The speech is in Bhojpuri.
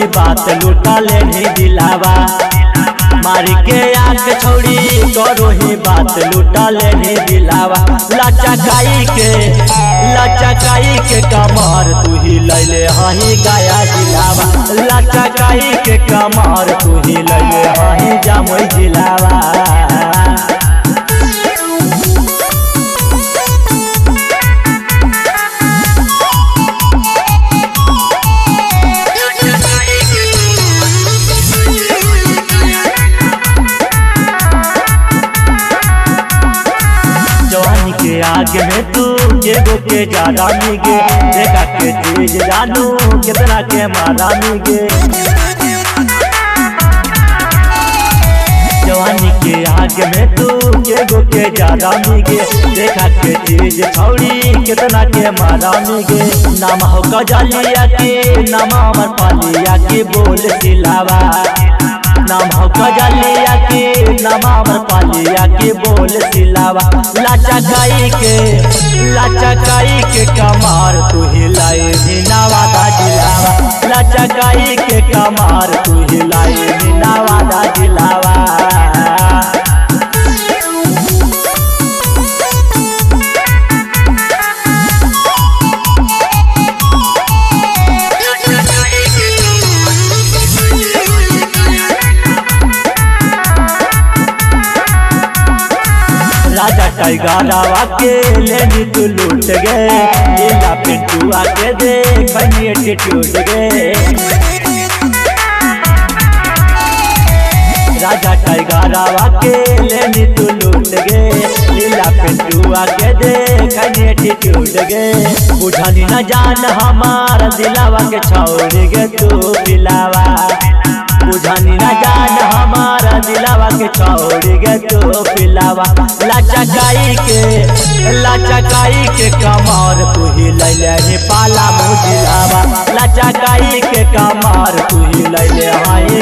ही बात लूटा लेनी दिलावा मारी के आग छोड़ी करो ही बात लूटा लेनी दिलावा लचकाई के कमर तू ही लैले हही गाया दिलावा लचकाई के कमर तू ही लैले हही जामई दिलावा। जवानी के आगे में तू एगो के ज्यादा मिगे देखा के चीज जानू कितना के मारा मिगे जवानी के आगे में तू एगो के ज्यादा मिगे देखा के चीज छौड़ी कितना के मारा मिगे नाम हो गजलिया के नाम अमर पालिया के बोल सिलावा नाम हो गजलिया के नाम अमर पालिया के बोल सिलावा लचकाई के कमार तू हिलाई नवादा जिलावा लचकाई के कमार तू हिलाई नवादा जिलावा। राजा टाइगरवा के लेनी तू लूट गए लीला पिंटुआ के देख एटीट्यूड गए राजा टाइगरवा के लेनी तू लूट गए लीला पिंटुआ के देख एटीट्यूड गए बुझनी न जान हमार दिलावा के छोड़ गे तू पिलावा बुझनी न जान हमारा दिलावा के छोड़ गे तो पिलावा लचकाई के कमर तू ही लैले पाला मुझिलावा लचकाई के कमर तू ही लैले हाई